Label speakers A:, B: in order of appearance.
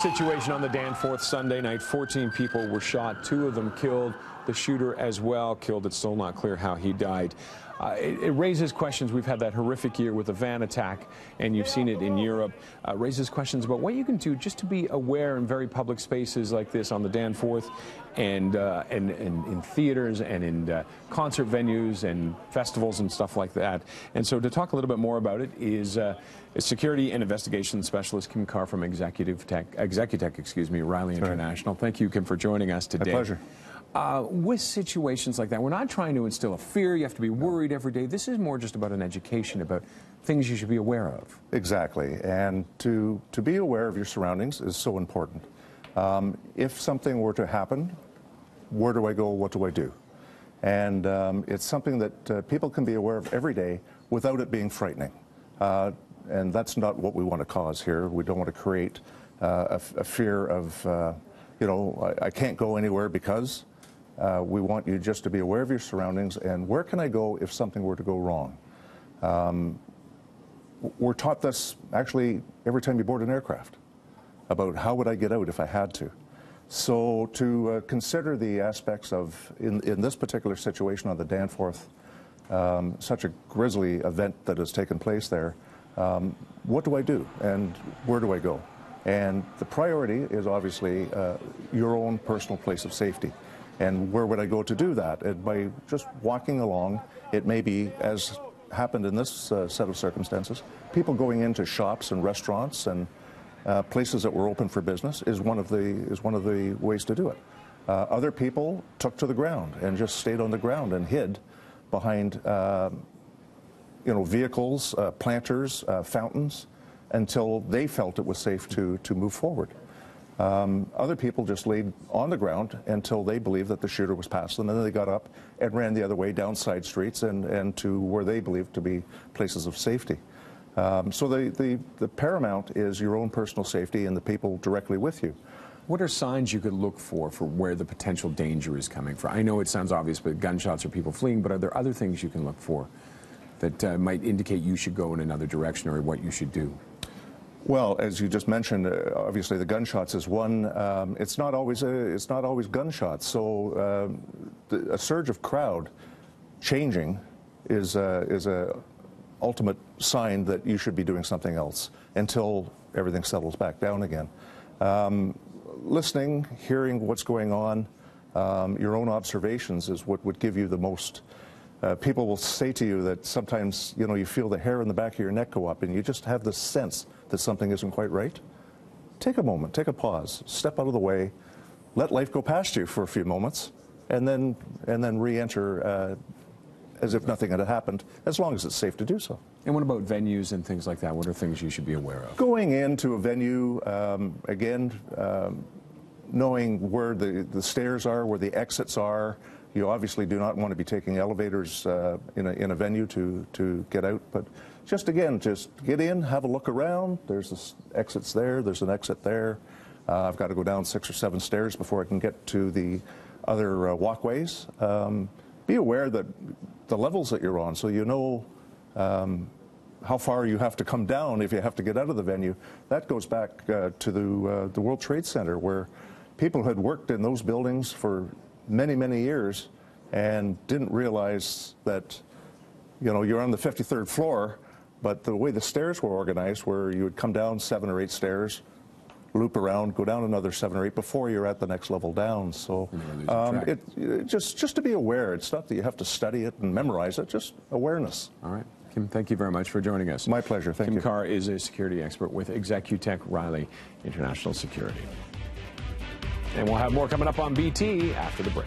A: Situation on the Danforth Sunday night. 14 people were shot, 2 of them killed. The shooter as well killed. It's still not clear how he died. It raises questions. We've had that horrific year with a van attack, and you've seen it in Europe. Raises questions about what you can do just to be aware in very public spaces like this on the Danforth, and in theaters and in concert venues and festivals and stuff like that. And so to talk a little bit more about it is security and investigation specialist Kim Carr from Executech, Riley International. Thank you, Kim, for joining us today.
B: My pleasure.
A: With situations like that, we're not trying to instill a fear. You have to be worried every day. This is more just about an education, about things you should be aware of.
B: Exactly. And to be aware of your surroundings is so important. If something were to happen, where do I go? What do I do? And it's something that people can be aware of every day without it being frightening. And that's not what we want to cause here. We don't want to create a fear of, I can't go anywhere because. We want you just to be aware of your surroundings and where can I go if something were to go wrong. We're taught this actually every time you board an aircraft about how would I get out if I had to. So to consider the aspects of, in this particular situation on the Danforth, such a grisly event that has taken place there, what do I do and where do I go? And the priority is obviously your own personal place of safety. And where would I go to do that? And by just walking along, it may be, as happened in this set of circumstances, people going into shops and restaurants and places that were open for business is one of the ways to do it. Other people took to the ground and just stayed on the ground and hid behind vehicles, planters, fountains, until they felt it was safe to move forward. Other people just laid on the ground until they believed that the shooter was past them, and then they got up and ran the other way down side streets and to where they believed to be places of safety. So the paramount is your own personal safety and the people directly with you.
A: What are signs you could look for where the potential danger is coming from? I know it sounds obvious, but gunshots or people fleeing, but are there other things you can look for that might indicate you should go in another direction or what you should do?
B: Well, as you just mentioned, obviously the gunshots is one. It's not always gunshots. So a surge of crowd changing is a ultimate sign that you should be doing something else until everything settles back down again. Listening, hearing what's going on, your own observations is what would give you the most. People will say to you that sometimes, you feel the hair in the back of your neck go up and you just have this sense that something isn't quite right. Take a moment, take a pause, step out of the way, let life go past you for a few moments, and then re-enter as if nothing had happened, as long as it's safe to do so.
A: And what about venues and things like that? What are things you should be aware of?
B: Going into a venue, again, knowing where the stairs are, where the exits are. You obviously do not want to be taking elevators in a venue to get out, but just get in, have a look around. There's exits there, there's an exit there. I've got to go down 6 or 7 stairs before I can get to the other walkways. Be aware that the levels that you're on, so you know how far you have to come down if you have to get out of the venue. That goes back to the World Trade Center, where people had worked in those buildings for many, many years and didn't realize that, you're on the 53rd floor, but the way the stairs were organized, where you would come down 7 or 8 stairs, loop around, go down another 7 or 8 before you're at the next level down. So just to be aware. It's not that you have to study it and memorize it, just awareness.
A: All right. Kim, thank you very much for joining us.
B: My pleasure. Thank you.
A: Kim Carr is a security expert with Executech Riley International Security. And we'll have more coming up on BT after the break.